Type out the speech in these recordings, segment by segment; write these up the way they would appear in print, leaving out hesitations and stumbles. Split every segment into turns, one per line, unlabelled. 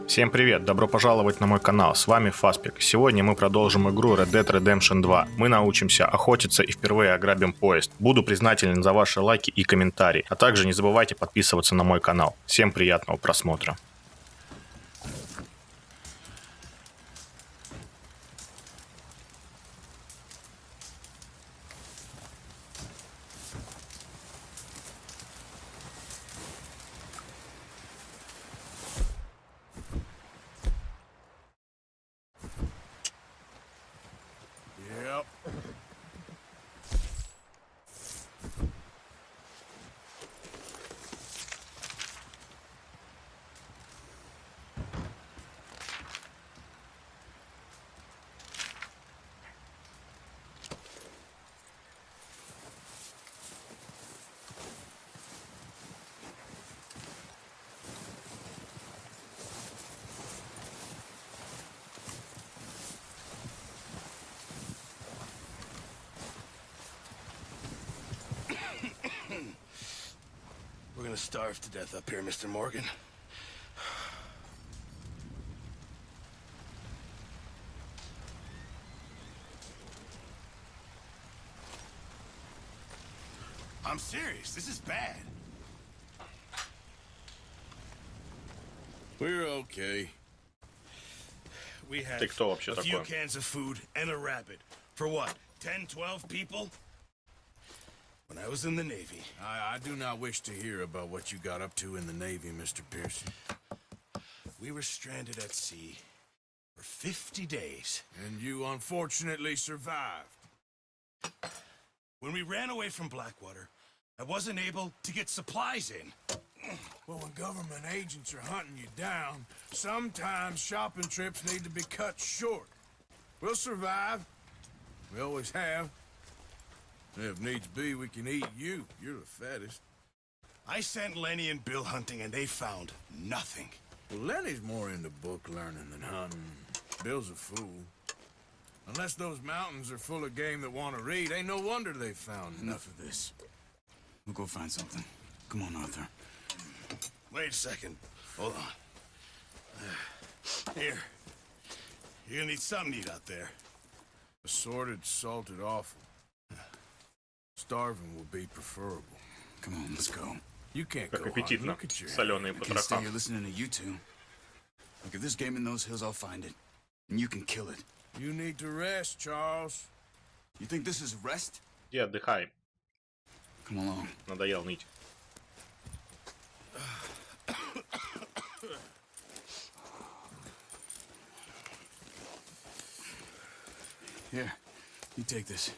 Всем привет, добро пожаловать на мой канал, с вами Фаспик. Сегодня мы продолжим игру Red Dead Redemption 2. Мы научимся охотиться и впервые ограбим поезд. Буду признателен за ваши лайки и комментарии, а также не забывайте подписываться на мой канал. Всем приятного просмотра.
We're gonna starve to death up here, Mr. Morgan. I'm serious, this is bad. We're okay. We have a few cans of food and a rabbit. For what, 10, 12 people? When I was in the Navy.
I do not wish to hear about what you got up to in the Navy, Mr. Pearson.
We were stranded at sea for 50 days.
And you unfortunately survived.
When we ran away from Blackwater, I wasn't able to get supplies in.
Well, when government agents are hunting you down, sometimes shopping trips need to be cut short. We'll survive. We always have. If needs be, we can eat you. You're the fattest.
I sent Lenny and Bill hunting, and they found nothing.
Well, Lenny's more into book learning than hunting. Bill's a fool. Unless those mountains are full of game that want to read, ain't no wonder they found
Enough of this. We'll go find something. Come on, Arthur.
Wait a second. Hold on. Here. You're gonna need something to eat out there.
Assorted, salted offal. Starving will be preferable.
Come on, let's go.
You can't
Как
go
аппетитно.
Look at your
Соленые
I can't stay
потроха.
here listening to you two. Look, if there's game in those hills, I'll find it. And you can kill it.
You need to rest, Charles.
You think this is rest?
Иди отдыхай.
Come along.
Надоел ныть.
Here, you take this.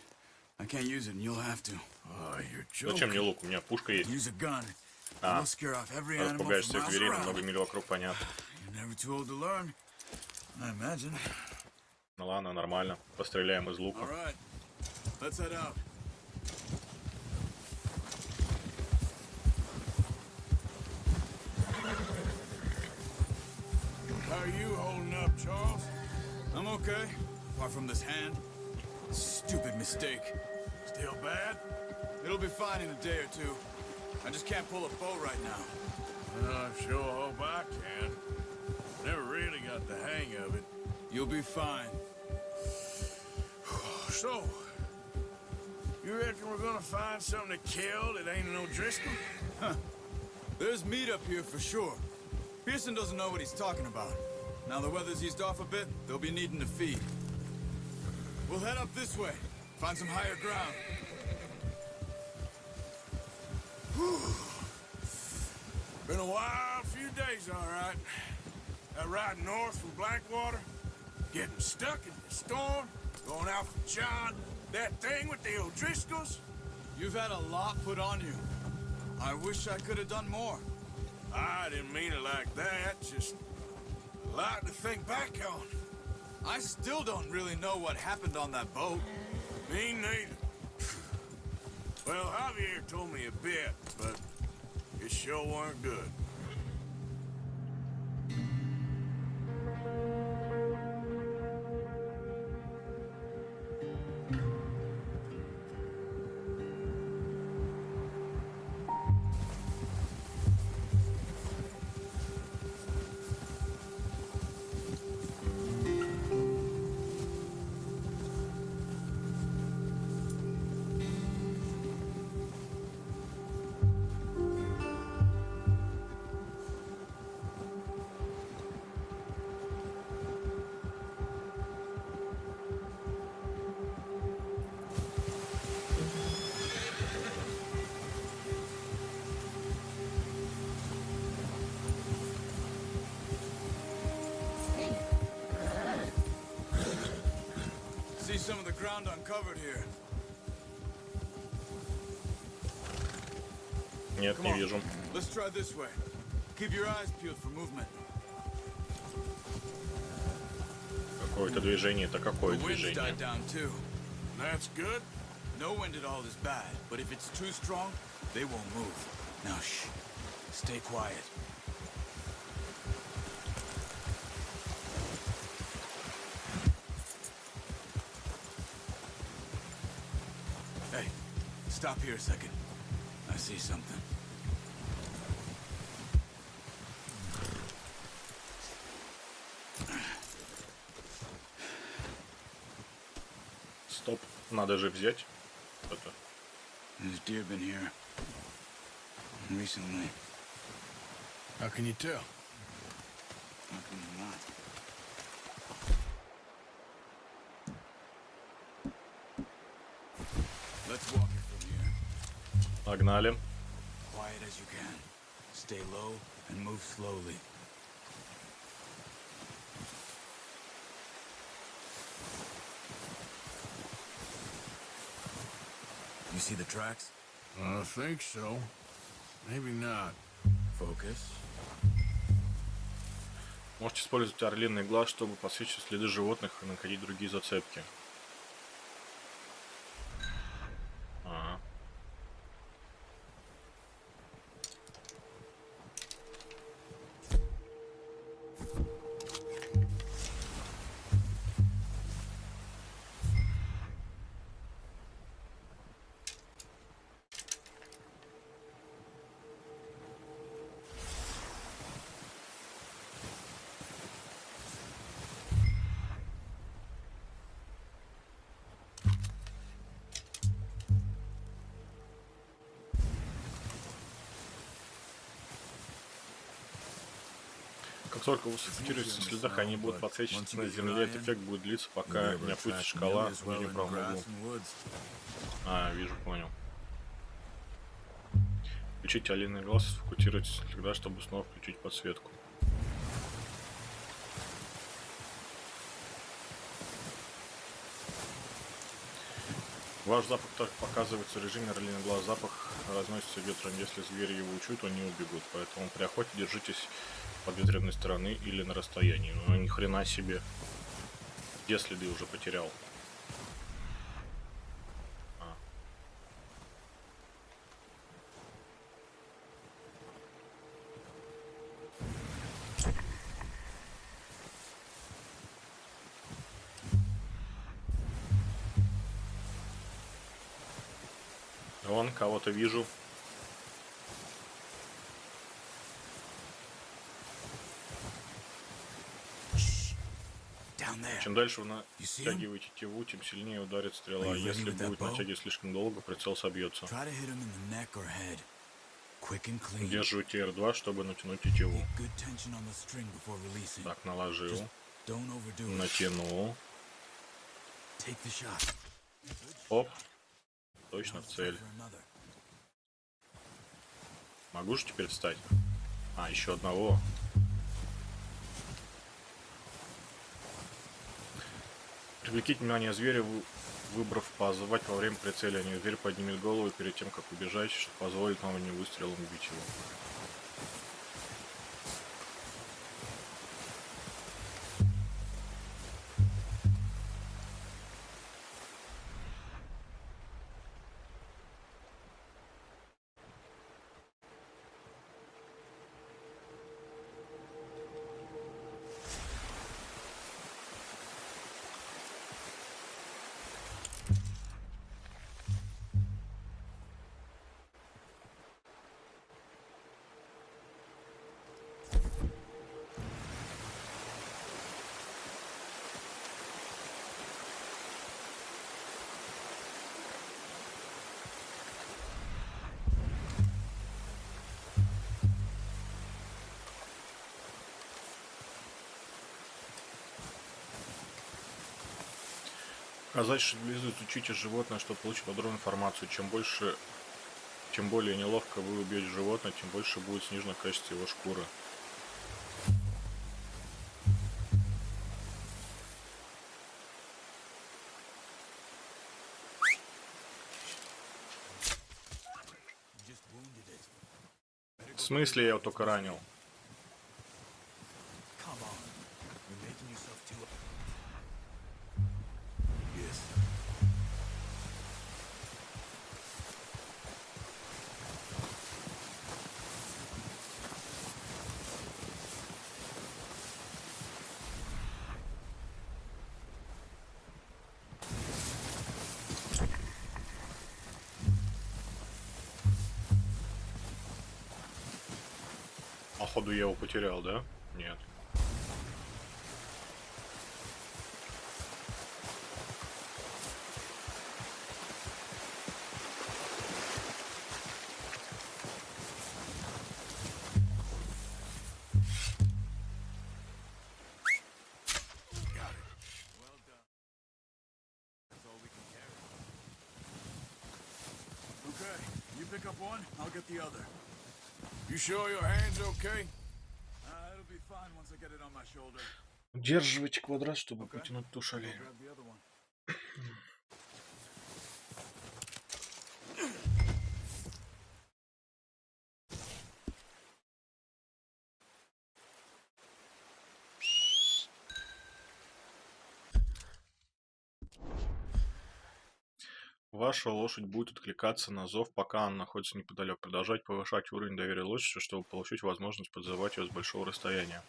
I can't use it, and you'll have to.
Oh, you're joking.
Зачем мне лук? У меня пушка есть.
Use a gun.
А,
We'll scare off every animal
распугаешь
from
всех
miles
зверей на
around.
много миль вокруг, понятно.
You're never too old to learn. I imagine.
Ну ладно, нормально. Постреляем из
All
лука.
right. Let's head out.
How are you holding up, Charles?
I'm okay. Apart from this hand. Stupid mistake.
Still bad?
It'll be fine in a day or two. I just can't pull a bow right now.
I sure hope I can. Never really got the hang of it.
You'll be fine.
So, you reckon we're gonna find something to kill that ain't no Driscoll?
There's meat up here for sure. Pearson doesn't know what he's talking about. Now the weather's eased off a bit, they'll be needing to feed. We'll head up this way. Find some higher ground.
Been a wild few days, all right. That ride north from Blackwater, getting stuck in the storm, going out for John, that thing with the O'Driscolls.
You've had a lot put on you. I wish I could have done more.
I didn't mean it like that, just a lot to think back on.
I still don't really know what happened on that boat.
Me neither. Well, Javier told me a bit, but it sure weren't good.
some of the ground uncovered here.
Нет,
Come
не
on,
вижу.
let's try this way. Keep your eyes peeled for movement.
Какое-то движение, это какое
The wind's
движение?
died down too.
That's good.
No wind at all is bad, but if it's too strong, they won't move. Now shh. Stay quiet. Hey, stop here a second. I see something.
Стоп, надо же взять это.
There's deer been here recently.
How can you tell?
How can you not? Let's walk it from here.
Погнали.
Quiet as you can. Stay low and move slowly. You see the tracks?
I think so. Maybe not.
Focus.
Можете использовать орлиный глаз, чтобы подсвечивать следы животных и находить другие зацепки. Ага. Как только вы сфокусируетесь на следах, они будут подсвечиваться на земле. Этот эффект будет длиться, пока не опустит шкала в нижнем правом углу. А, вижу, понял. Включите орлиный глаз и сфокусируйтесь на следах, чтобы снова включить подсветку. Ваш запах так показывается в режиме орлиный глаз. Запах разносится ветром. Если звери его учуют, они убегут. Поэтому при охоте держитесь подветренной стороны или на расстоянии. Ну ни хрена себе. Где следы уже потерял? А. Вон, кого-то вижу. Чем дальше вы натягиваете тетиву, тем сильнее ударит стрела. Если будет натягивать слишком долго, прицел собьется. Удерживайте R2, чтобы натянуть тетиву. Так, наложил. Натянул. Оп. Точно в цель. Могу же теперь встать? А, еще одного. Привлеките внимание зверя, выбрав позвать во время прицеливания. Зверь поднимет голову перед тем, как убежать, что позволит вам одним выстрелом убить его. Показать, что близко изучите животное, чтобы получить подробную информацию. Чем более неловко вы убьете животное, тем больше будет снижено качество его шкуры. смысле я его только ранил?
Come on. You're making yourself too... Yes.
Походу я его потерял, да? Нет.
Okay, you pick up one, I'll get the other.
You sure your hand's okay?
It'll be fine once I get it on my shoulder.
Удерживайте квадрат, чтобы потянуть ту
I'll
шалею.
grab the other one.
Ваша лошадь будет откликаться на зов, пока она находится неподалеку. Продолжать повышать уровень доверия лошади, чтобы получить возможность подзывать ее с большого расстояния.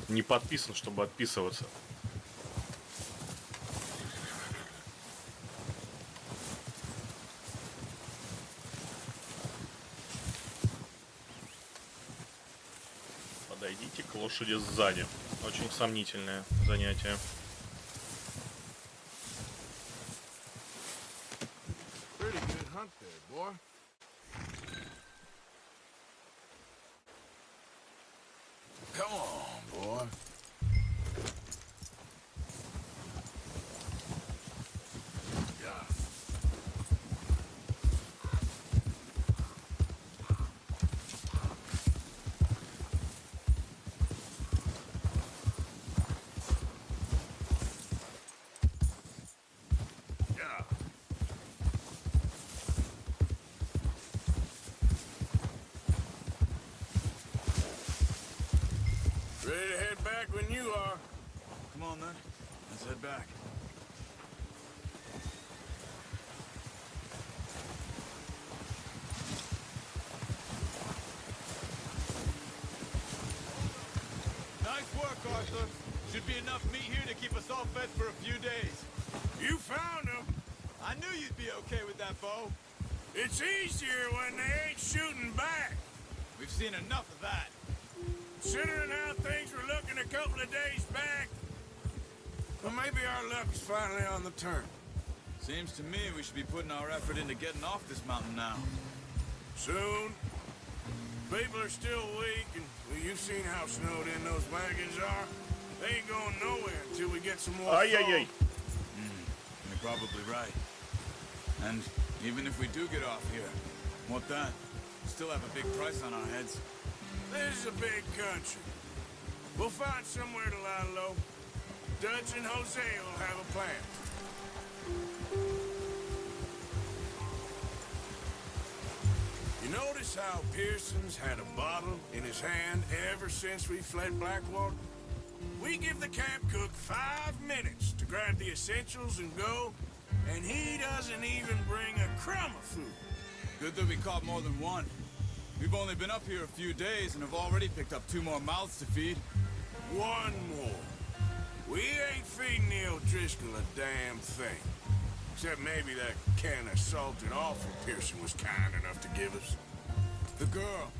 Не подписан, чтобы отписываться. Подойдите к лошади сзади. Очень сомнительное занятие.
Pretty good hunt there, boy. Come on, boy. Yeah. Yeah. Ready to head back when you are.
Come on then, let's head back. Nice work, Arthur. Should be enough meat here to keep us all fed for a few days.
You found him.
I knew you'd be okay with that bow.
It's easier when they ain't shooting back.
We've seen enough of that.
Considering how things were looking a couple of days back, well, maybe our luck is finally on the turn.
Seems to me we should be putting our effort into getting off this mountain now.
Soon. People are still weak, and well, you've seen how snowed in those wagons are. They ain't going nowhere until we get some more
Ай-яй-яй.
fog.
You're probably right. And even if we do get off here, what then? We still have a big price on our heads.
This is a big country. We'll find somewhere to lie low. Dutch and Jose will have a plan. You notice how Pearson's had a bottle in his hand ever since we fled Blackwater? We give the camp cook 5 minutes to grab the essentials and go, and he doesn't even bring a crumb of food.
Good that we caught more than one. We've only been up here a few days and have already picked up 2 more mouths to feed.
One more. We ain't feeding the O'Driscoll a damn thing. Except maybe that can of salted offal Pearson was kind enough to give us.
The girl,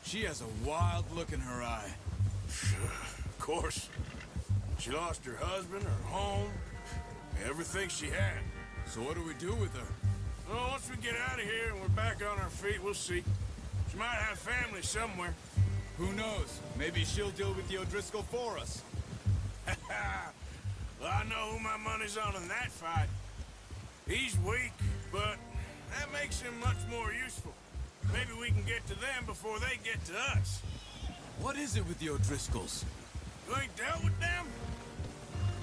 she has a wild look in her eye.
Of course. She lost her husband, her home, everything she had.
So what do we do with her?
Well, once we get out of here and we're back on our feet, we'll see. She might have family somewhere.
Who knows? Maybe she'll deal with the O'Driscoll for us.
Well, I know who my money's on in that fight. He's weak, but that makes him much more useful. Maybe we can get to them before they get to us.
What is it with the O'Driscolls?
You ain't dealt with them?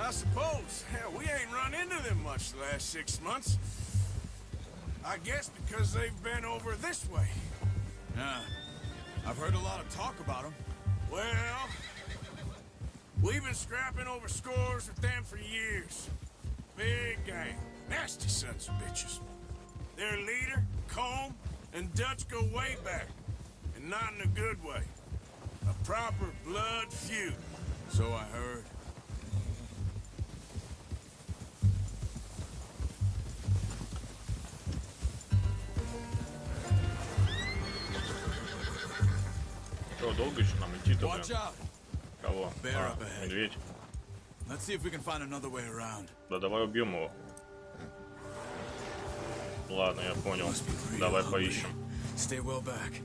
I suppose. Hell, we ain't run into them much the last 6 months. I guess because they've been over this way.
Yeah, I've heard a lot of talk about them.
Well, we've been scrapping over scores with them for years. Big gang, nasty sons of bitches. Their leader, Combe, and Dutch go way back, and not in a good way. A proper blood feud.
So I heard.
Что, долго еще нам идти-то, блин?
Watch out.
Кого?
Bear
А,
up ahead.
медведь.
Let's see if we can find another way around.
Да давай убьем его. Ладно, я понял.
Must be real
Давай
hungry.
поищем.
Stay well back.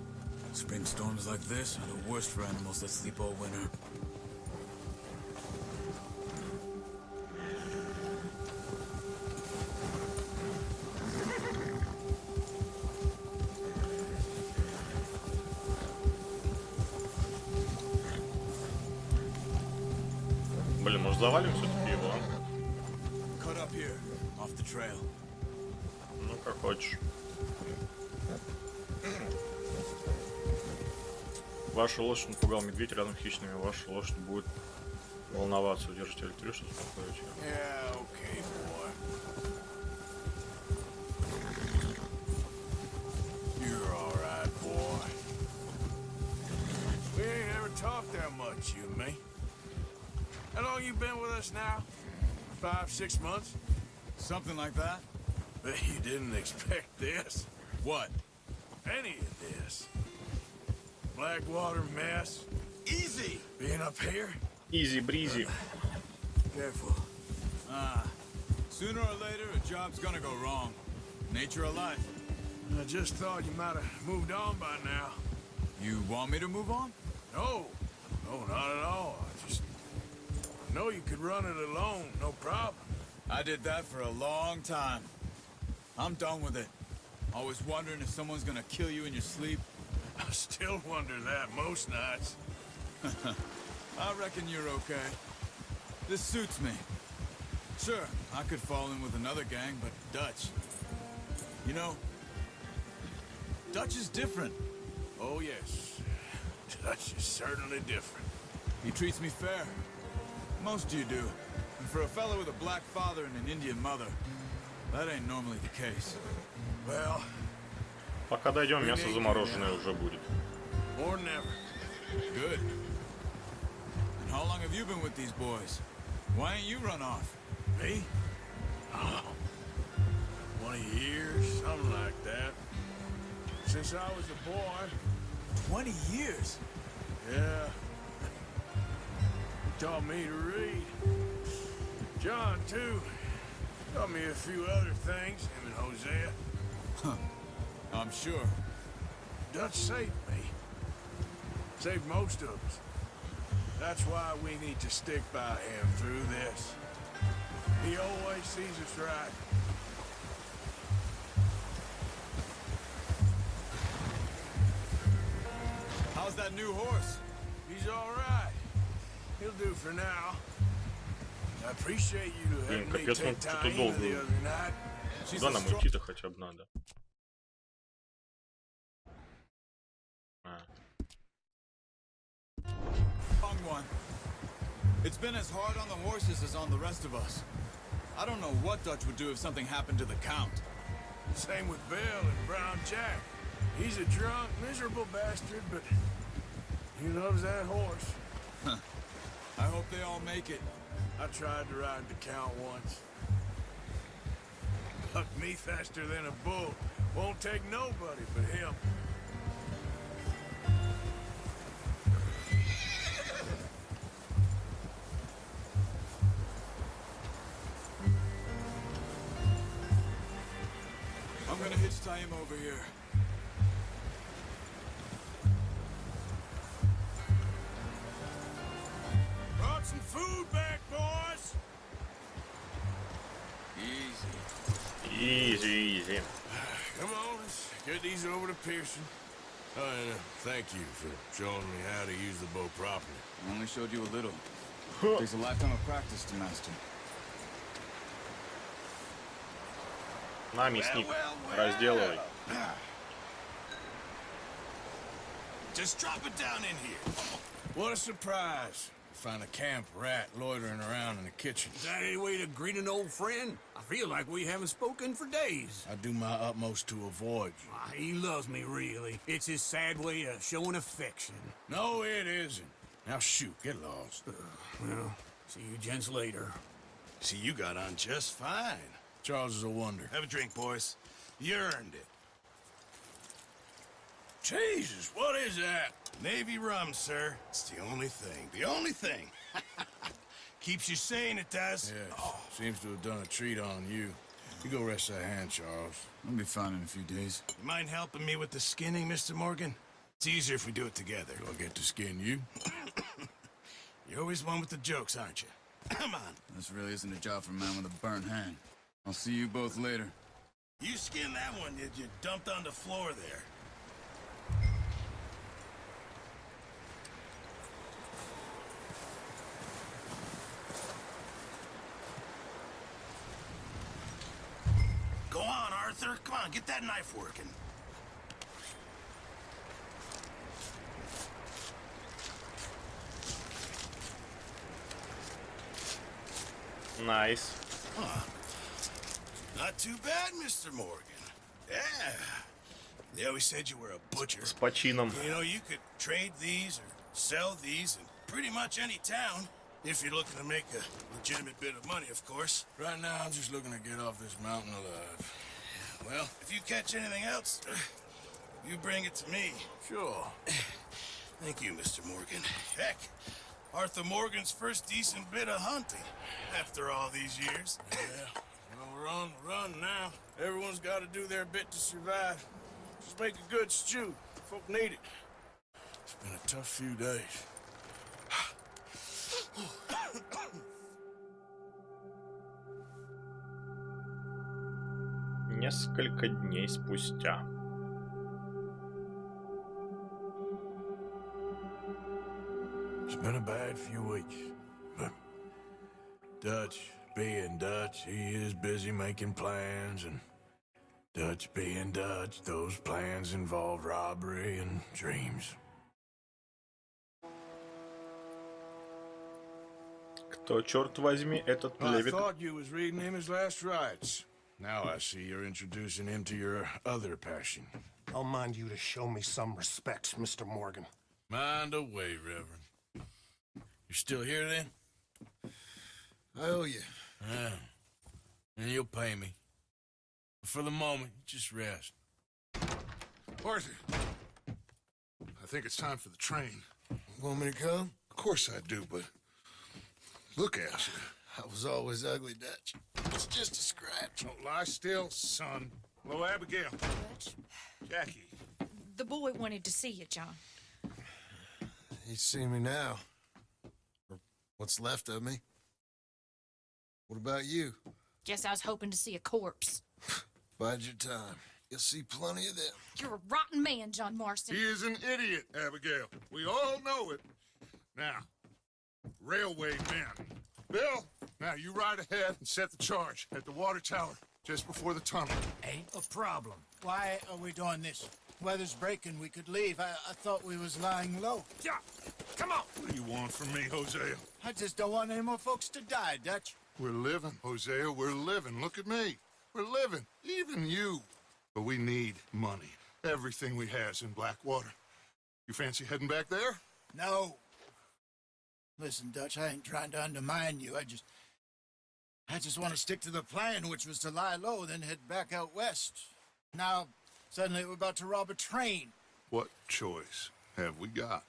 Spring storms like this are the worst for animals that sleep all winter.
Блин, может завалим все-таки его, а?
Cut up here, off the trail.
Ну, как хочешь. Ваша лошадь напугал медведь рядом с хищными. Ваша лошадь будет волноваться. Удержите электричество, успокоите.
Yeah, okay, boy. You're all right, boy. We ain't ever talked that much, you and me. How long you been with us now? 5, 6 months?
Something like that?
Bet you didn't expect this.
What?
Any of this. Blackwater mess.
Easy!
Being up here?
Изи, бризи.
Careful.
Sooner or later, a job's gonna go wrong. Nature of life.
I just thought you might have moved on by now.
You want me to move on?
No. No, not at all. I just know you could run it alone, no problem.
I did that for a long time. I'm done with it. Always wondering if someone's gonna kill you in your sleep.
I still wonder that most nights.
I reckon you're okay. This suits me. Sure, I could fall in with another gang, but Dutch. You know, Dutch is different.
Oh, yes. Dutch is certainly different.
He treats me fair. Most of you do. And for a fellow with a black father and an Indian mother, that ain't normally the case.
Well,
Пока дойдем, мясо замороженное уже будет.
more than ever.
Good. And how long have you been with these boys? Why ain't you run off?
Me? Oh, 20 years, something like that. Since I was a boy.
20 years?
Yeah. Taught me to read. John, too. Taught me a few other things, him and Hosea.
I'm sure.
Dutch saved me. Saved most of us. That's why we need to stick by him through this. He always sees us right.
How's that new horse?
He's all right. He'll do for now. I appreciate you
Блин,
having me
капец,
take
мы что-то
time the
долго.
other night.
She's
Куда
a
нам
strong
идти-то хотя бы надо?
one. It's been as hard on the horses as on the rest of us. I don't know what Dutch would do if something happened to the Count.
Same with Bill and Brown Jack. He's a drunk, miserable bastard, but he loves that horse.
I hope they all make it.
I tried to ride the Count once. Bucked me faster than a bull. Won't take nobody but him.
I'm gonna hitch tie him over here.
Brought some food back, boys.
Easy.
Изи, изи.
Come on, let's get these over to Pearson. Oh, and thank you for showing me how to use the bow properly.
I only showed you a little. Takes a lifetime of practice to master.
На, мясник, разделывай.
Just drop it down in here.
What a surprise. Find a camp rat loitering around in the kitchen.
Is that any way to greet an old friend? I feel like we haven't spoken for days.
I do my utmost to avoid you.
He loves me, really. It's his sad way of showing affection.
No, it isn't. Now shoot, get lost.
Well, see you gents later.
See, you got on just fine.
Charles is a wonder.
Have a drink, boys. You earned it.
Jesus, what is that?
Navy rum, sir. It's the only thing. The only thing. Keeps you sane, it does.
Yes, seems to have done a treat on you. You go rest that hand, Charles.
I'll be fine in a few days.
You mind helping me with the skinning, Mr. Morgan? It's easier if we do it together.
Do I get to skin you?
You're always one with the jokes, aren't you? Come on.
This really isn't a job for a man with a burnt hand. I'll see you both later.
You skin that one you dumped on the floor there. Go on, Arthur. Come on, get that knife working.
Nice.
Not too bad, Mr. Morgan. Yeah. They always said you were a butcher.
С почином.
You know, you could trade these or sell these in pretty much any town. If you're looking to make a legitimate bit of money, of course.
Right now, I'm just looking to get off this mountain alive.
Well, if you catch anything else, you bring it to me.
Sure.
Thank you, Mr. Morgan. Heck, Arthur Morgan's first decent bit of hunting after all these years.
Yeah. Well, we're on the run now. Everyone's got to do their bit to survive. Just make a good stew. Folk need it. It's been a tough few days.
Несколько дней спустя.
It's been a bad few weeks, but Dutch being Dutch, he is busy making plans, and Dutch being Dutch, those plans involve robbery and dreams.
Кто, черт возьми, этот
I
Левик?
thought you was reading him his last rites. Now I see you're introducing him to your other passion.
I'll mind you to show me some respect, Mr. Morgan.
Mind away, Reverend. You still here then?
I owe you.
Yeah. And you'll pay me. But for the moment, just rest.
Arthur, I think it's time for the train.
Want me to come?
Of course I do, but look at you.
I was always ugly, Dutch. It's just a scratch.
Don't lie still, son. Hello, Abigail. Jackie.
The boy wanted to see you, John.
He's seen me now. Or what's left of me. What about you?
Guess I was hoping to see a corpse.
Bide your time. You'll see plenty of them.
You're a rotten man, John Marston.
He is an idiot, Abigail. We all know it. Now, railway men. Bill, now you ride ahead and set the charge at the water tower just before the tunnel.
Ain't a problem. Why are we doing this? Weather's breaking. We could leave. I thought we was lying low.
Yeah, come on. What do you want from me, Hosea?
I just don't want any more folks to die, Dutch.
We're living, Hosea. We're living. Look at me. We're living. Even you. But we need money. Everything we has in Blackwater. You fancy heading back there?
No. Listen, Dutch, I ain't trying to undermine you. I just want to stick to the plan, which was to lie low, then head back out west. Now, suddenly we're about to rob a train.
What choice have we got?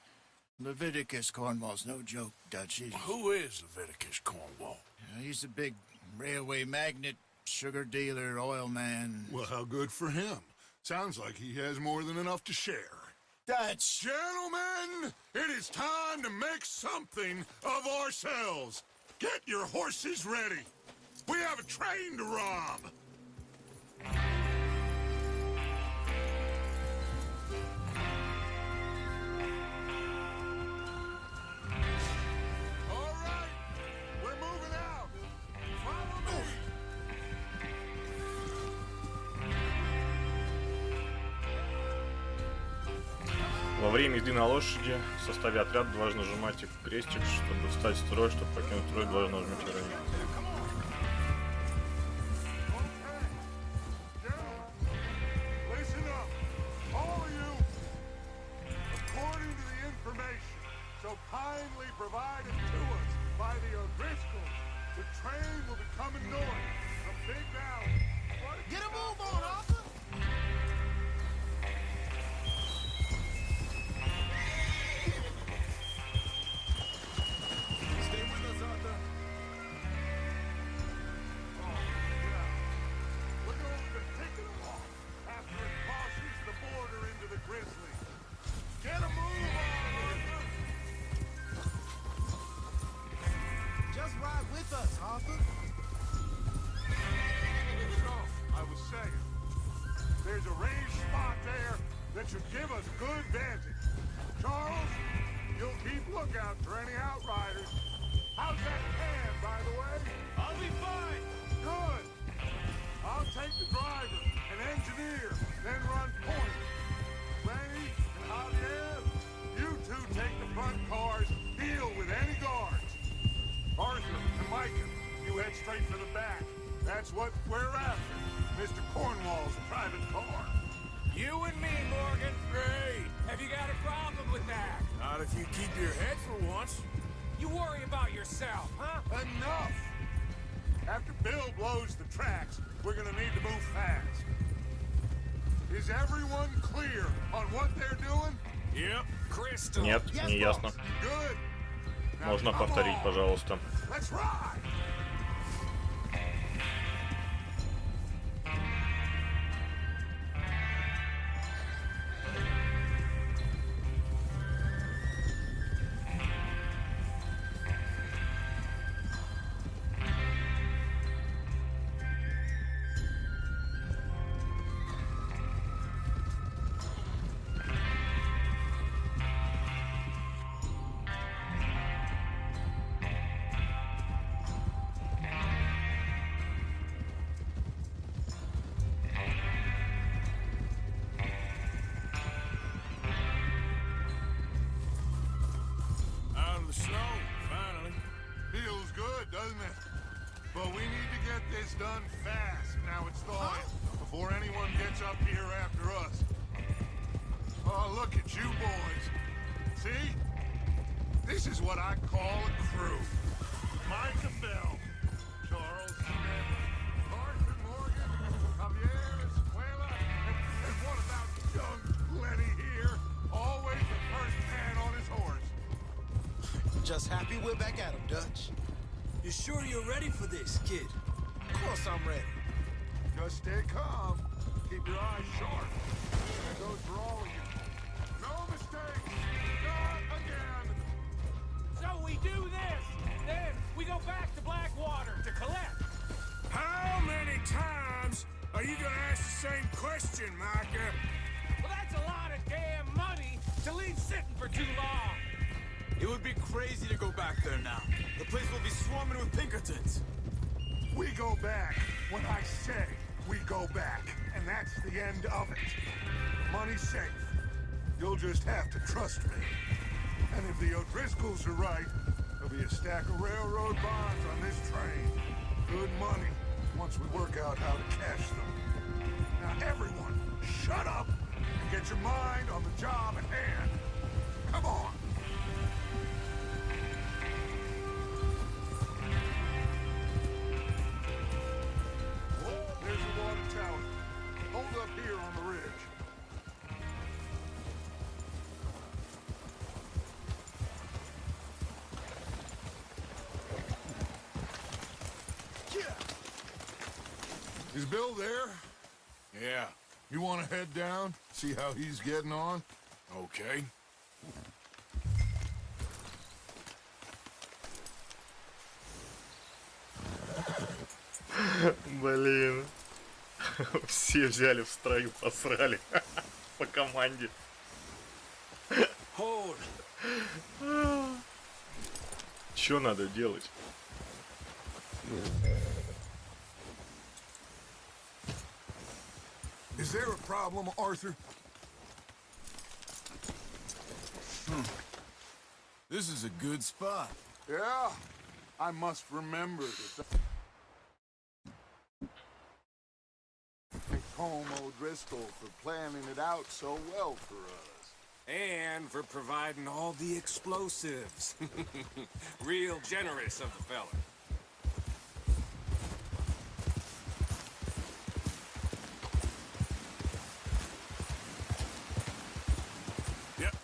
Leviticus Cornwall's no joke, Dutch.
Who is Leviticus Cornwall?
He's a big railway magnate, sugar dealer, oil man.
Well, how good for him. Sounds like he has more than enough to share.
Dutch!
Gentlemen, it is time to make something of ourselves. Get your horses ready. We have a train to rob. All right, we're moving out. Follow me.
Во время езды на лошади в составе отряда дважды нажимайте крестик, чтобы встать в строй, чтобы покинуть строй, дважды нажмите ранее.
Get a move on, Arthur!
Stay with us, Arthur.
Oh, yeah. We're going to pick it off after it crosses the border into the Grizzly. Get a move on, Arthur!
Just ride with us, Arthur.
So, I was saying, there's a raised spot there that should give us good vantage. Charles, you'll keep lookout for any outriders. How's that can, by the way?
I'll be fine.
Good. I'll take the driver and engineer, then run point. Lenny and Javier, you two take the front cars, deal with any guards. Arthur and Micah, you head straight for the back. That's what we're after. Mr. Cornwall's private car.
You and me, Morgan. Great. Have you got a problem with that?
Not if you keep your head for once.
You worry about yourself, huh?
Enough! After Bill blows the tracks, we're gonna need to move fast. Is everyone clear on what they're doing?
Yep.
Crystal.
Нет, не ясно.
Good. Now
Можно
come
повторить,
on.
пожалуйста.
Let's ride!
Out of the snow, finally.
Feels good, doesn't it? But we need to get this done fast. Now it's thawing, before anyone gets up here after us. Oh, look at you boys. See? This is what I call a crew. Micah Bell, Charles Smith, Arthur Morgan, Javier Escuela, and what about young Lenny here? Always the first man on his horse.
Just happy we're back at him, Dutch.
You sure you're ready for this, kid?
Of course I'm ready.
Just stay calm. Keep your eyes sharp. That goes for all of you. No mistakes. Not again.
So we do this. Then we go back to Blackwater to collect.
How many times are you gonna ask the same question, Micah?
Well, that's a lot of damn money to leave sitting for too long.
It would be crazy to go back there now. The place will be swarming with Pinkertons.
We go back when I say we go back. And that's the end of it. The money's safe. You'll just have to trust me. And if the O'Driscolls are right, there'll be a stack of railroad bonds on this train. Good money, once we work out how to cash them. Now everyone, shut up and get your mind on the job at hand. Come on. There's the water tower. Hold up here on the ridge. Is Bill there?
Yeah.
You want to head down, see how he's getting on?
Okay.
Блин. Все взяли в строю, посрали. По команде.
Hold.
Чё надо делать?
Is there a problem, Arthur?
This is a good spot.
Yeah, I must remember to thank Colm O'Driscoll for planning it out so well for us.
And for providing all the explosives. Real generous of the fella.
Yep.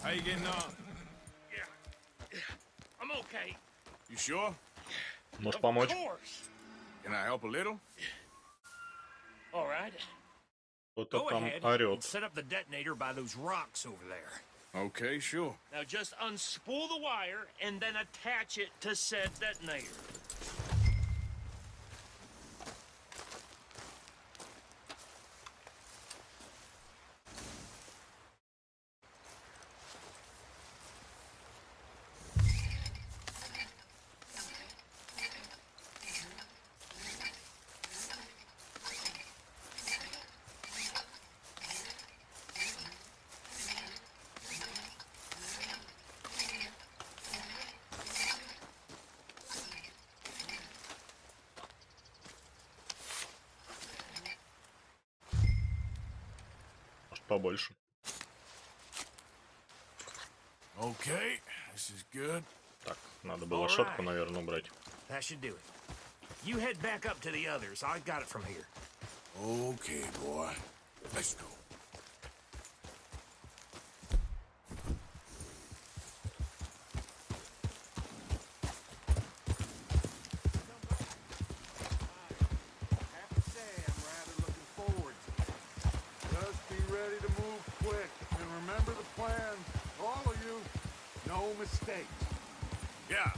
How you getting on?
I'm okay.
You sure?
Может помочь?
Course.
Can I help a little?
All right.
Кто-то
Go
там
ahead and
орет.
set up the detonator by those rocks over there.
Okay, sure.
Now just unspool the wire and then attach it to said detonator.
Может побольше.
Okay, this is good.
Так, надо было шотку, наверное, убрать.
That should do it. You head back up to the others. I got it from here.
Okay, boy. Let's go.
Have to say, I'm rather looking forward to it.
Just be ready to move quick, and remember the plan. All of you, no mistakes.
Yeah.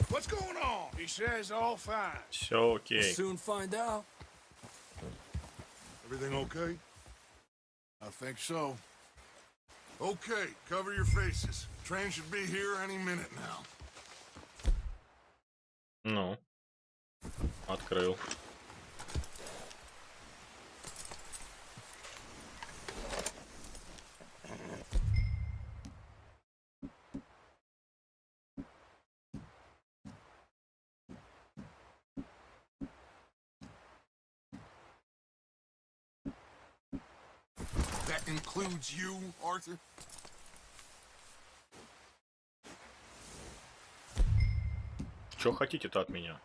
What's going on? He says all fine.
Все окей.
Soon find out.
Everything okay?
I think so.
Okay, cover your faces. Train should be here any minute now.
Ну. Открыл.
That includes you, Arthur?
Что хотите-то от меня?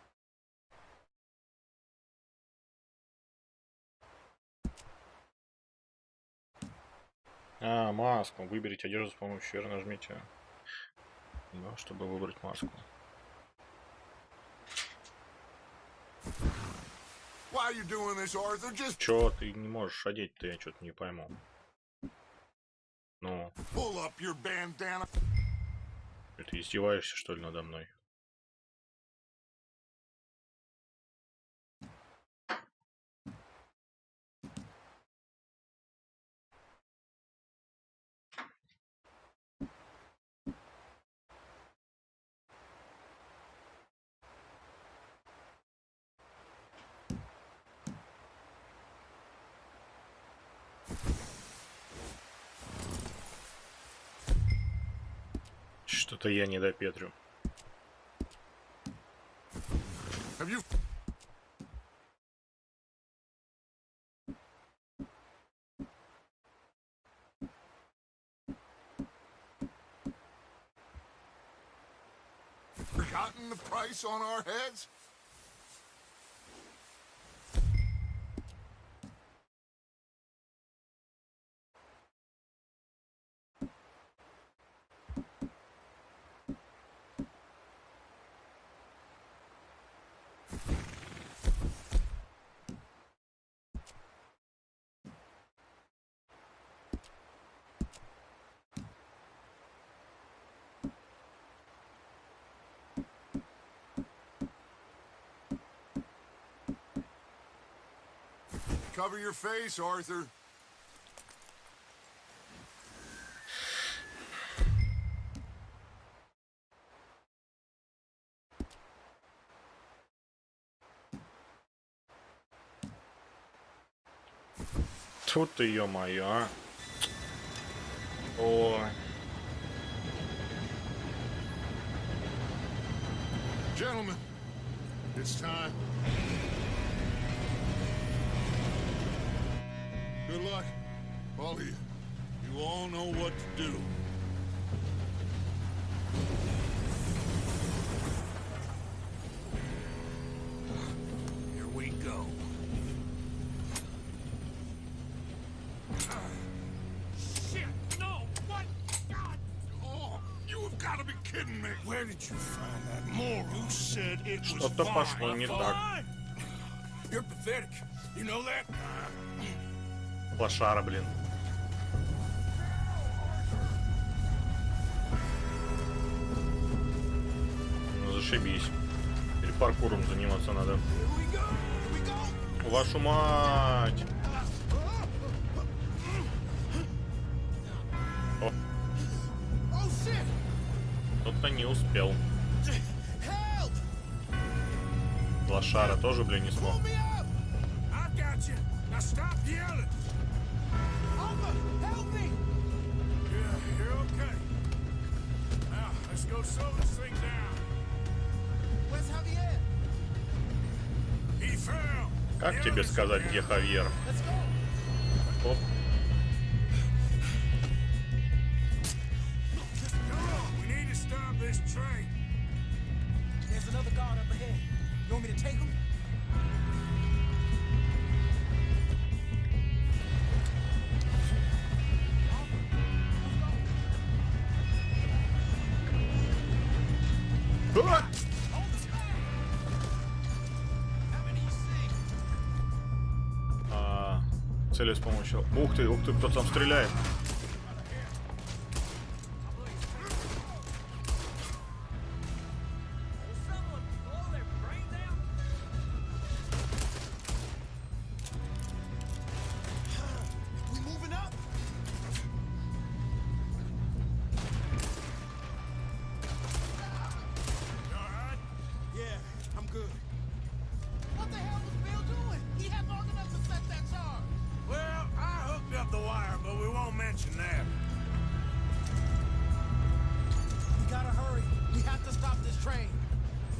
А, маску. Выберите одежду с помощью R, нажмите. Да, чтобы выбрать маску.
Why are you doing this, Arthur? Just
Чё ты не можешь одеть-то? Я что-то не пойму. Ну,
pull up your bandana.
ты издеваешься, что ли, надо мной? Что-то я не допетрю.
Have you... forgotten the price on our heads? Cover your face, Arthur.
Фу ты, ё-моё, а. Ой.
Gentlemen, it's time. Good luck, all of you. You all know what to do.
Here we go.
Shit, no! What? God! Oh, you have got to be kidding me!
Where did you find that moron?
Who said it was
Что-то пошло
fine?
не так.
You're pathetic. You know that?
Лошара, блин. Ну, зашибись. Теперь паркуром заниматься надо. Вашу мать! О. Кто-то не успел. Лошара тоже, блин, не смог. Как тебе сказать, где Хавьер? Оп. Целюсь с помощью... Ух ты, кто там стреляет.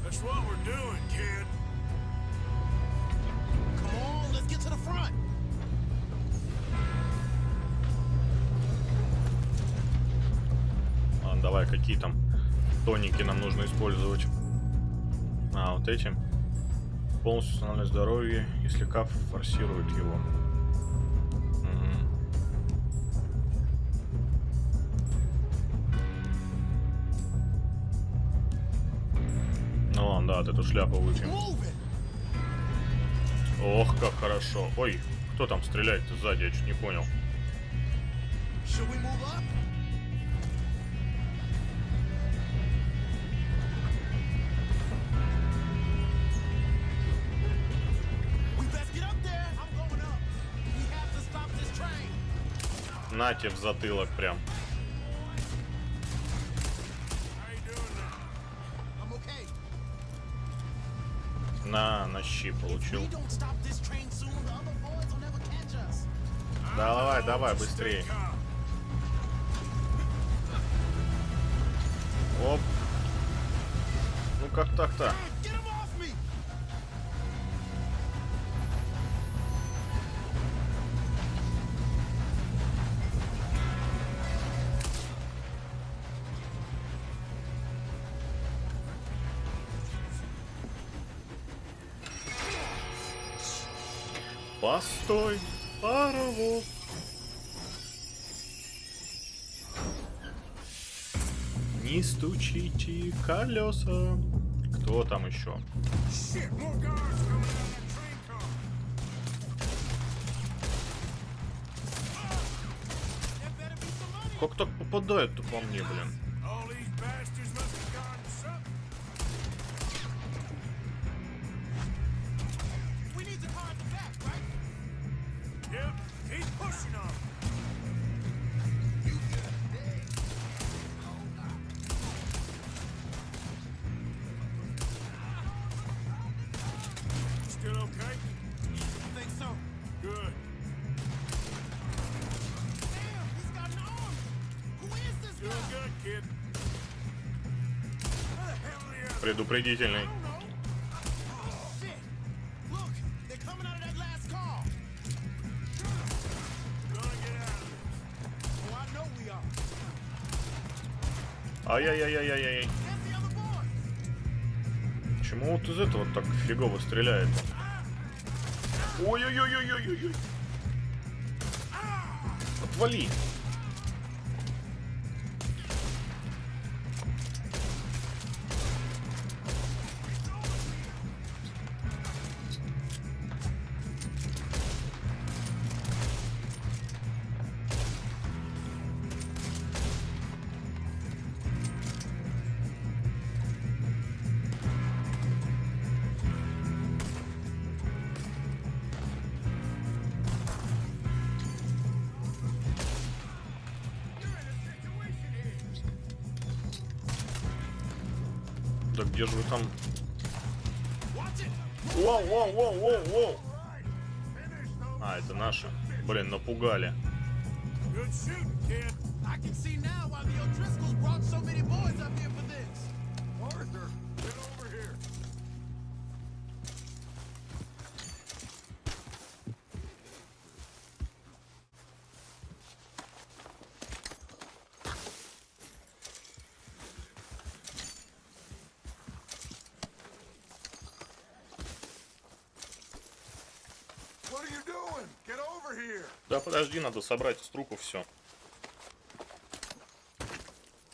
That's what we're doing, kid. Come on, let's get to the front.
Ладно, давай, какие там тоники нам нужно использовать. А, вот эти. Полностью восстанавливает здоровье, если каф форсирует его. Ну ладно, да, вот эту шляпу выпьем. Ох, как хорошо. Ой, кто там стреляет-то сзади, я чуть не понял. Нате в затылок прям. На щи получил. Давай, давай, быстрее. Оп. Ну как так-то? Постой, паровоз. Не стучите колеса. Кто там еще? Как так попадает-то по мне, блин?
kid.
Предупредительный.
Look, they're coming out of that last car. Gonna get out of this. Oh, I know we are.
Ай-яй-яй-яй-яй-яй.
Get the other boys.
Почему вот из этого так фигово стреляет? Ой-ой-ой-ой-ой-ой. Отвали. Да где же вы там? Воу, воу, воу, воу, воу. А, это наши. Блин, напугали.
Good shooting, kid. I can see now why the O'Driscolls brought so many boys up here for this.
Arthur, get over here. What are you doing? Get over here.
Да подожди, надо собрать из трупов все.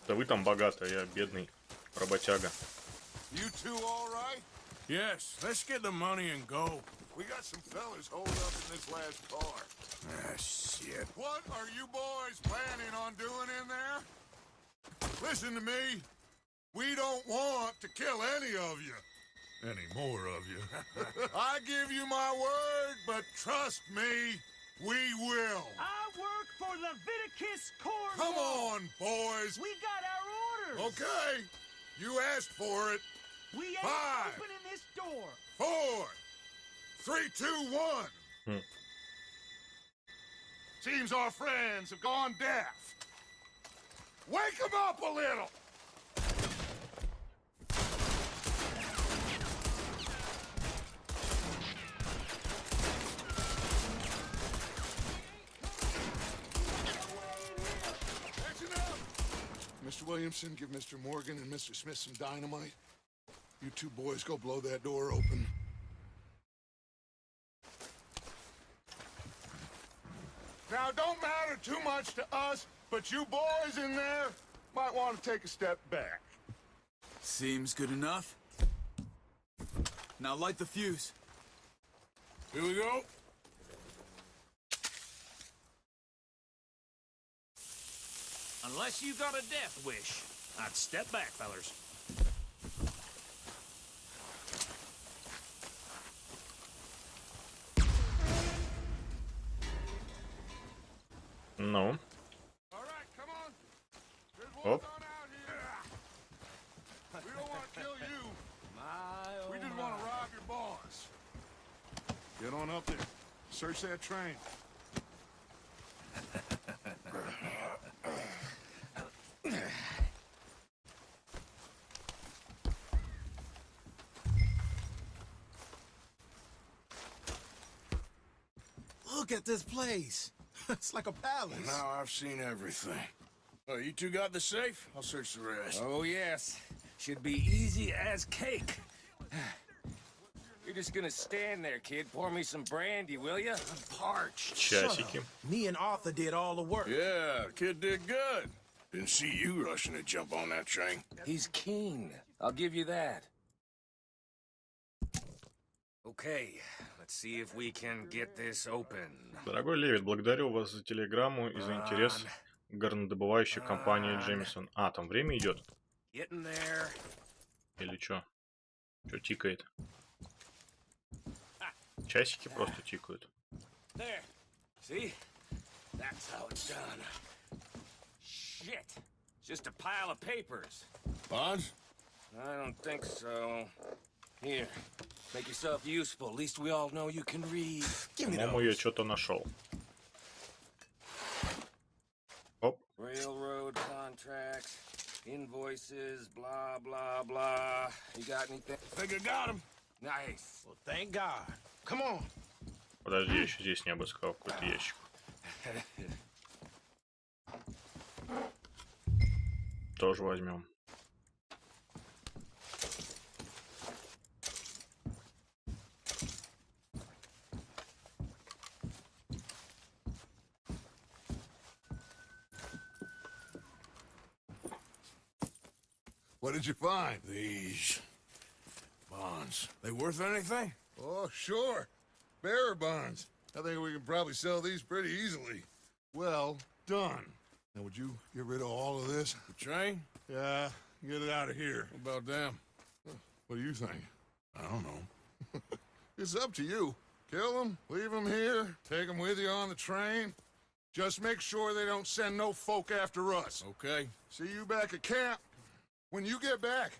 Да вы там богатый, я бедный работяга.
You two all right?
Yes, let's get the money and go.
We got some fellas holed up in this last car.
Ah, shit.
What are you boys planning on doing in there? Listen to me. We don't want to kill any of you.
Any more of you?
I give you my word, but trust me, we will.
I work for Leviticus Corps.
Come on, boys.
We got our orders.
Okay. You asked for it.
We ain't
5,
opening this door.
4, 3, 2, 1. Seems our friends have gone deaf. Wake them up a little. Mr. Williamson, give Mr. Morgan and Mr. Smith some dynamite. You two boys go blow that door open. Now, don't matter too much to us, but you boys in there might want to take a step back.
Seems good enough. Now light the fuse.
Here we go.
Unless you got a death wish, I'd step back, fellers.
Ну.
All right, come on. There's one
Оп.
on out here. We don't want to kill you. We just want to rob your boss. Get on up there. Search that train.
Look at this place. It's like a palace.
Now I've seen everything. Oh, you two got the safe? I'll search the rest.
Oh, yes. Should be easy as cake. You're just gonna stand there, kid. Pour me some brandy, will you? I'm parched.
Часики.
Me and Arthur did all the work.
Yeah, the kid did good. Didn't see you rushing to jump on that train.
He's keen. I'll give you that. Okay, let's see if we can get this open.
Дорогой Левит, благодарю вас за телеграмму и за интерес к горнодобывающей компании Джемисон. А, там время идет?
Getting there.
Или что? Что тикает? Часики просто тикают.
There. See? That's how it's done. Shit. It's just a pile of papers.
Bonds?
I don't think so. Here. Make yourself useful. At least we all know you can read.
По-моему, я что-то нашел. Оп.
Railroad contracts. Invoices, blah, blah, blah. You got anything?
Think I got him.
Nice.
Well, thank God. Come on.
Подожди, я еще здесь не обыскал какой-то ящик. Тоже возьмем.
What did you find?
These bonds. They worth anything?
Oh, sure. Bearer bonds. I think we can probably sell these pretty easily. Well done. Now, would you get rid of all of this?
The train?
Yeah, get it out of here.
What about them?
What do you think?
I don't know.
It's up to you. Kill them, leave them here, take them with you on the train. Just make sure they don't send no folk after us.
Okay.
See you back at camp. When you get back,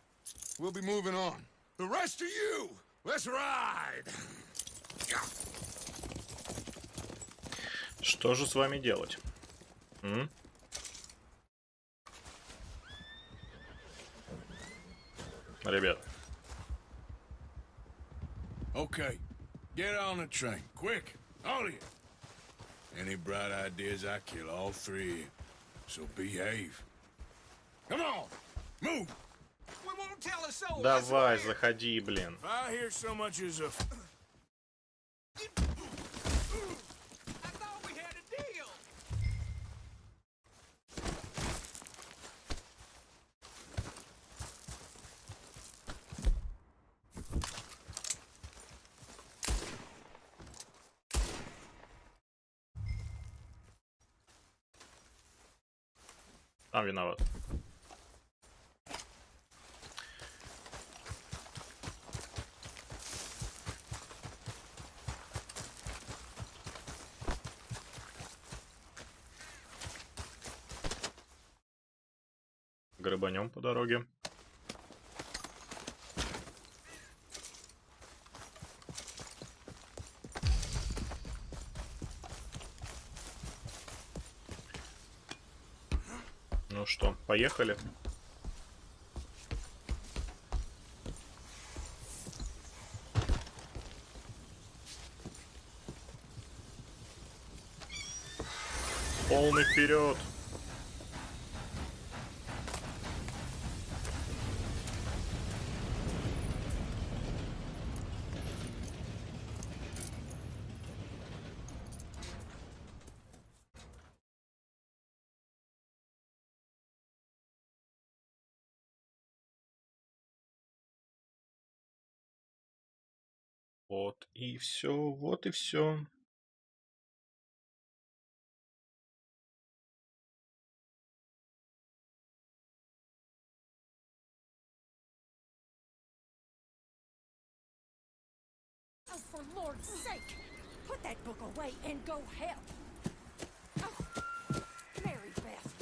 we'll be moving on. The rest of you, let's ride!
Что же с вами делать? Ребят.
Okay. Get on the train. Quick. All of you. Any bright ideas, I kill all three of you. So behave. Come on. Move.
We won't tell us so.
Давай, заходи, блин.
If I hear so much as a...
I thought we had a deal.
Сам виноват. Грабанем по дороге. Ну что, поехали? Полный вперед! Вот и все, вот и все.
Oh, for Lord's sake! Put that book away and go help! Oh, Mary Beth.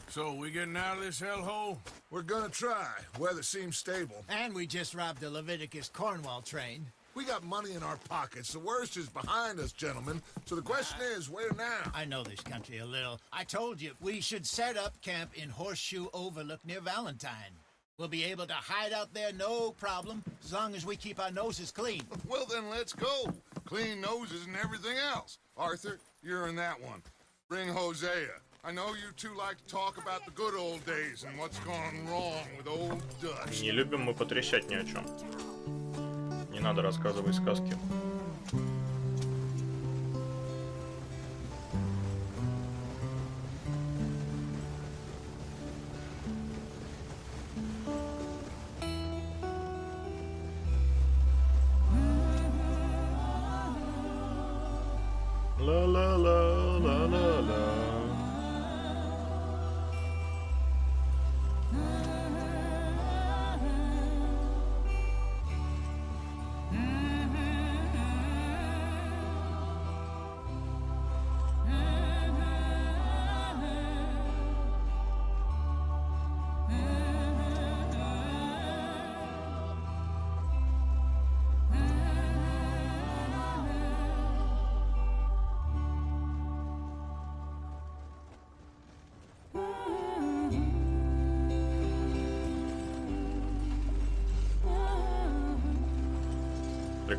So, we getting out of this hellhole?
We're gonna try. Weather seems stable.
And we just robbed the Leviticus Cornwall train.
We got money in our pockets. The worst is behind us, gentlemen. So the question is, where now?
I know this country a little. I told you, we should set up camp in Horseshoe Overlook near Valentine. We'll be able to hide out there, no problem, as long as we keep our noses clean.
Well, then let's go. Clean noses and everything else. Arthur, you're in that one. Bring Hosea. I know you two like to talk about the good old days and what's gone wrong with old Dutch.
Не любим мы потрещать ни о чем. Не надо рассказывать сказки. Ла-ла-ла-ла-ла-ла.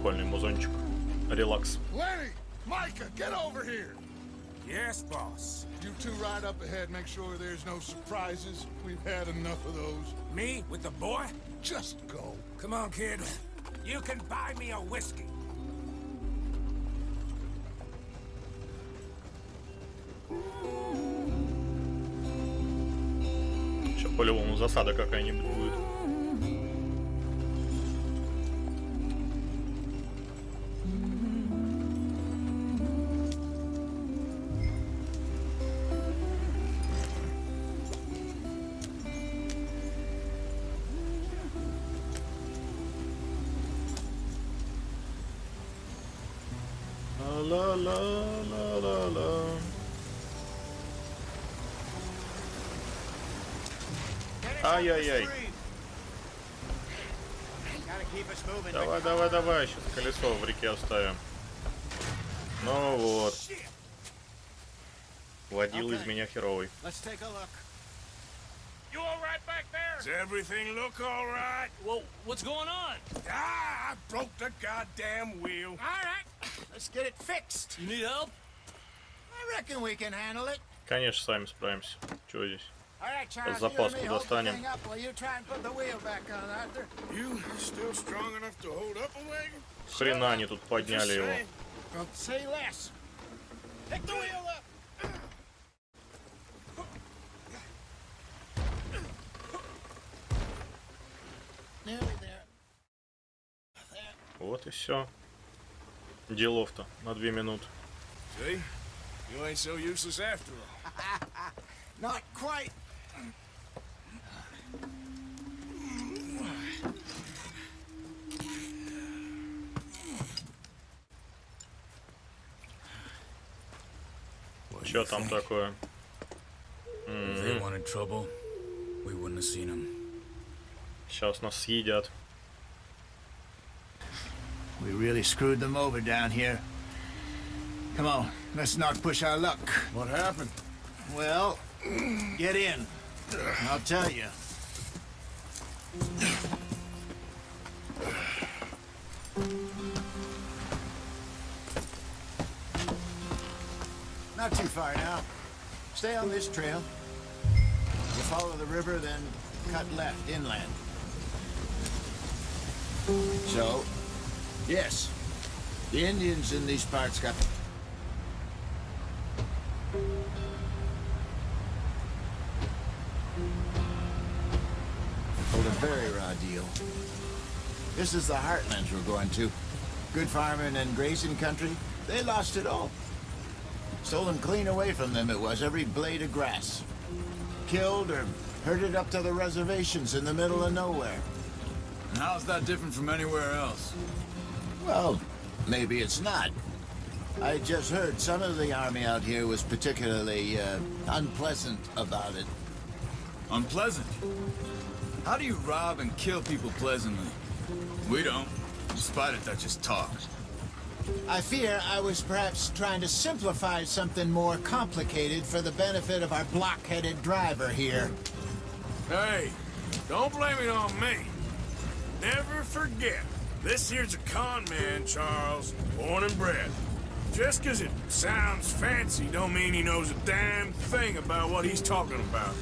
прикольный музончик. Релакс.
Lenny! Micah, get over here!
Yes, boss.
You two ride up ahead, make sure there's no surprises. We've had enough of those.
Me with the boy?
Just go.
Come on, kid. You can buy me a whiskey.
Сейчас по-любому засада какая-нибудь будет. Ла-ла-ла-ла-ла. Ай-яй-яй. Давай, давай, давай. Сейчас колесо в реке оставим. Ну вот. Водил из меня херовый.
You all right back there?
Does everything look all right?
Well, what's going on?
Ah, I broke the goddamn wheel.
All right, let's get it fixed.
You need help?
I reckon we can handle it.
Конечно, сами справимся. Чего здесь?
All right, Charles,
Запаску
you and me hold the
достанем.
thing up while you try and put the wheel back on, Arthur.
You still strong enough to hold up a wagon?
Хрена они тут подняли его.
Say less. Pick the wheel up. Nearly there.
Вот и все. Делов-то на 2 минуты.
See? You ain't so useless after all.
Not quite.
Что там такое?
If they wanted trouble, we wouldn't have seen them.
Сейчас нас съедят.
We really screwed them over down here. Come on, let's not push our luck.
What happened?
Well, get in. I'll tell you. Not too far now. Stay on this trail. You follow the river, then cut left inland. So, yes, the Indians in these parts got... Hold a very raw deal. This is the heartlands we're going to. Good farming and grazing country, they lost it all. Stolen clean away from them it was, every blade of grass. Killed or herded up to the reservations in the middle of nowhere.
And how's that different from anywhere else?
Well, maybe it's not. I just heard some of the army out here was particularly unpleasant about it.
Unpleasant? How do you rob and kill people pleasantly? We don't. Despite it, that's just talk.
I fear I was perhaps trying to simplify something more complicated for the benefit of our block-headed driver here.
Hey, don't blame it on me. Never forget, this here's a con man, Charles, born and bred. Just 'cause it sounds fancy don't mean he knows a damn thing about what he's talking about.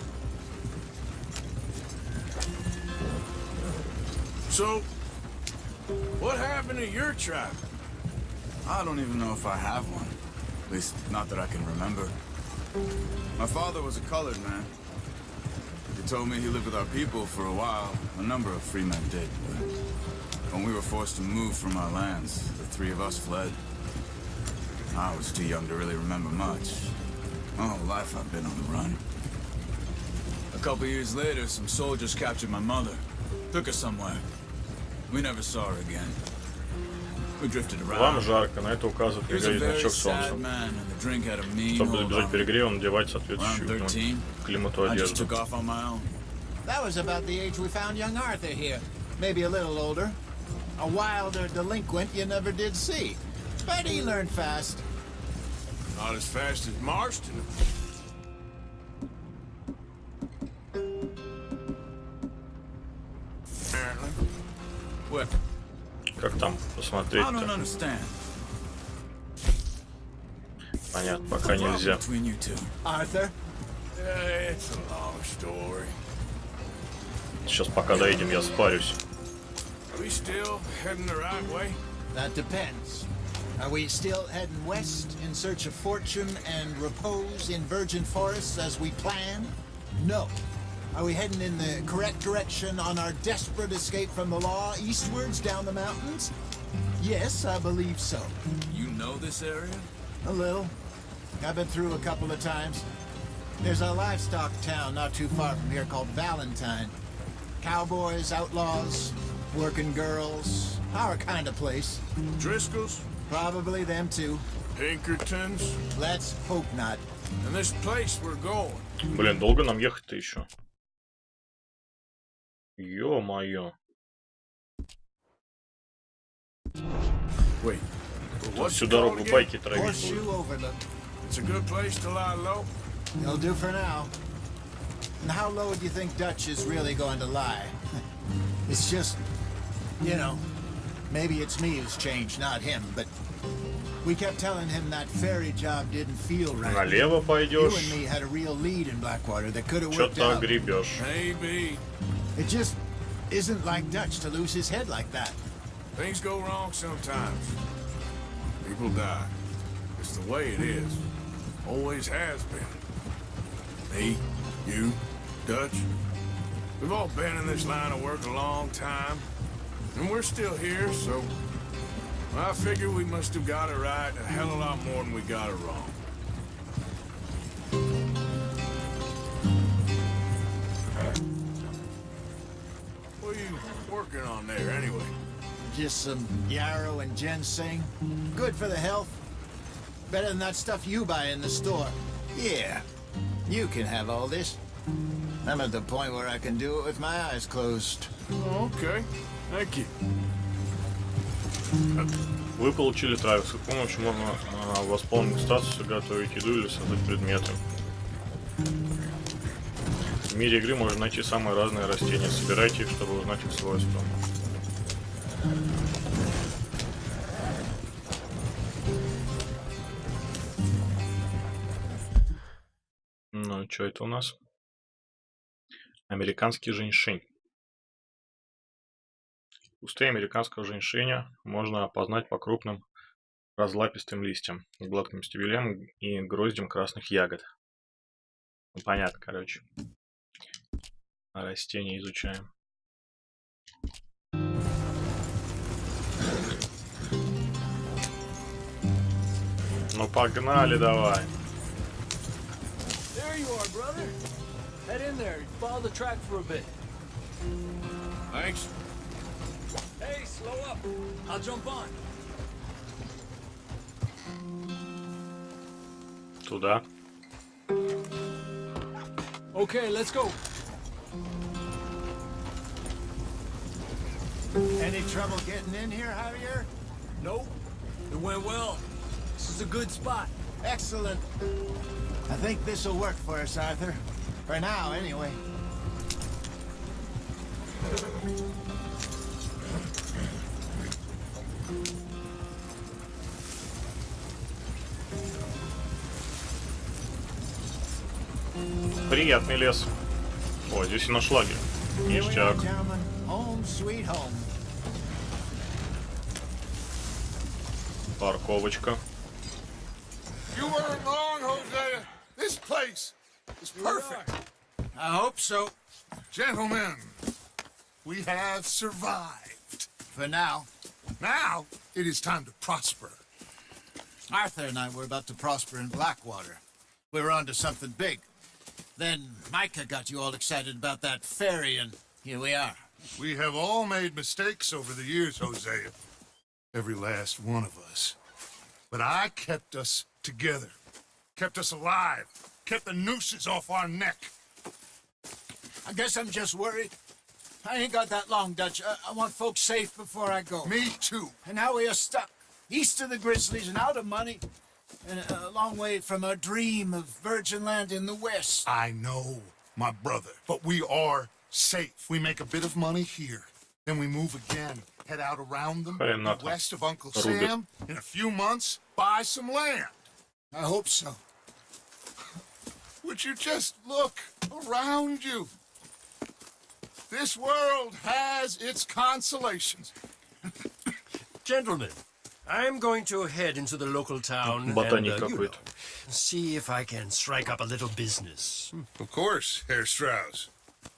So, what happened to your tribe?
I don't even know if I have one. At least, not that I can remember. My father was a colored man. He told me he lived with our people for a while. A number of free men did, but when we were forced to move from our lands, the 3 of us fled. I was too young to really remember much. My whole life I've been on the run. A couple years later, some soldiers captured my mother. Took her somewhere. We never saw her again. We drifted around.
Вам жарко, на это указывает перегрев значок солнца. Чтобы избежать перегрева, надевать соответствующую климату одежду.
That was about the age we found young Arthur here. Maybe a little older. A wilder delinquent you never did see. But he learned fast.
Not as fast as Marston. Apparently.
What?
Как там посмотреть-то? Понятно, пока нельзя.
Arthur?
It's a long story.
Сейчас пока доедем, я спарюсь.
Are we still heading the right way?
That depends. Are we still heading west in search of fortune and repose in virgin forests as we planned? No. Are we heading in the correct direction on our desperate escape from the law eastwards down the mountains? Yes, I believe so.
You know this area?
A little. I've been through a couple of times. There's a livestock town not too far from here called Valentine. Cowboys, outlaws, working girls, our kind of place.
Driscoll's?
Probably them too.
Pinkertons?
Let's hope not.
And this place we're going.
Блин, долго нам ехать-то еще? Ё-моё.
Wait.
Всю дорогу байки травить
Horseshoe
будут.
Overlook.
It's a good place to lie low.
It'll do for now. And how low do you think Dutch is really going to lie? It's just, you know, maybe it's me who's changed, not him, but we kept telling him that ferry job didn't feel right.
Налево
You
пойдешь,
and me had a real lead in Blackwater that could have worked
что-то
out.
огребешь.
Maybe.
It just isn't like Dutch to lose his head like that.
Things go wrong sometimes. People die. It's the way it is. Always has been. Me, you, Dutch. We've all been in this line of work a long time. And we're still here, so I figure we must have got it right a hell of a lot more than we got it wrong. What are you working on there, anyway?
Just some yarrow and ginseng. Good for the health. Better than that stuff you buy in the store. Yeah, you can have all this. I'm at the point where I can do it with my eyes closed.
Okay, thank you.
Вы получили травик. С их помощью можно восполнить статус, готовить еду или создать предметы. В мире игры можно найти самые разные растения. Собирайте их, чтобы узнать их свойства. Ну, что это у нас? Американский женьшень. Кусты американского женьшеня можно опознать по крупным разлапистым листьям, гладким стебелям и гроздям красных ягод. Ну, понятно, короче. Растения изучаем. Ну, погнали давай.
There you are, brother. Head in there. Follow the track for a bit.
Thanks.
Hey, slow up. I'll jump on.
Туда.
Okay, let's go.
Any trouble getting in here, Javier?
Nope. It went well. This is a good spot.
Excellent. I think this'll work for us, Arthur. For now, anyway.
Приятный лес. О, здесь и наш лагерь.
Here we are,
Ништяк.
gentlemen. Home, sweet home.
Парковочка.
You weren't wrong, Hosea. This place is perfect.
I hope so.
Gentlemen, we have survived.
For now.
Now, it is time to prosper.
Arthur and I were about to prosper in Blackwater. We were on to something big. Then Micah got you all excited about that ferry, and here we are.
We have all made mistakes over the years, Hosea. Every last one of us. But I kept us together. Kept us alive. Kept the nooses off our neck.
I guess I'm just worried. I ain't got that long, Dutch. I want folks safe before I go.
Me too.
And now we are stuck east of the Grizzlies and out of money, and a long way from our dream of virgin land in the west.
I know, my brother. But we are safe. We make a bit of money here. Then we move again, head out around them,
Хрен
be
там
west of Uncle
рубит.
Sam. In a few months, buy some land.
I hope so.
Would you just look around you? This world has its consolations.
Gentlemen, I'm going to head into the local town
Ботаник
and,
какой-то.
see if I can strike up a little business.
Of course, Herr Strauss.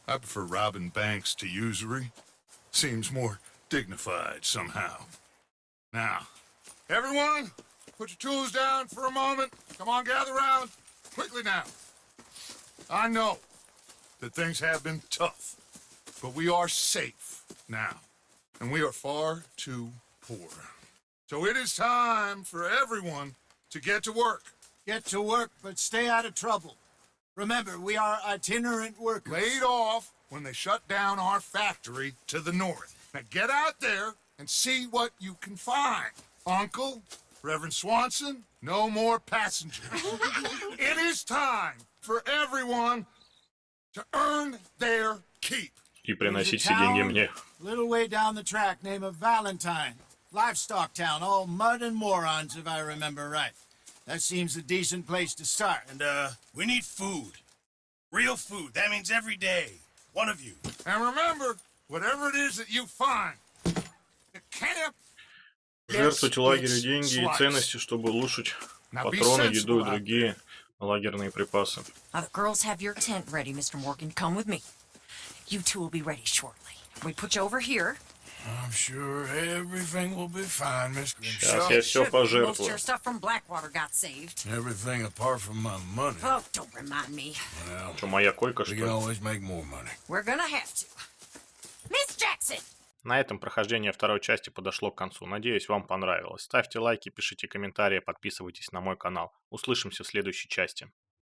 I prefer robbing banks to usury. Seems more dignified somehow. Now, everyone, put your tools down for a moment. Come on, gather round. Quickly now. I know that things have been tough, but we are safe now, and we are far too poor. So it is time for everyone to get to work.
Get to work, but stay out of trouble. Remember, we are itinerant workers.
Laid off when they shut down our factory to the north. Now get out there and see what you can find. Uncle, Reverend Swanson, no more passengers. It is time for everyone to earn their keep.
И приносить все деньги мне.
Little way down the track, name of Valentine. Livestock town, all mud and morons, if I remember right. That seems a decent place to start.
And, we need food. Real food. That means every day. One of you.
And remember, whatever it is that you find, the camp
Жертвовать лагерю деньги и ценности, чтобы улучшить патроны, еду и другие лагерные припасы.
The girls have your tent ready, Mr. Morgan. Come with me. You two will be ready shortly. We put you over here.
I'm sure everything will be fine, Miss
Сейчас
Grimshaw.
я все
Most of
пожертвую.
your stuff from Blackwater got saved.
Everything apart from my money.
Oh, don't remind me.
Well,
Что, моя койка, что
we
ли?
can always make more money.
We're gonna have to. Miss Jackson!
На этом прохождение второй части подошло к концу. Надеюсь, вам понравилось. Ставьте лайки, пишите комментарии, подписывайтесь на мой канал. Услышимся в следующей части.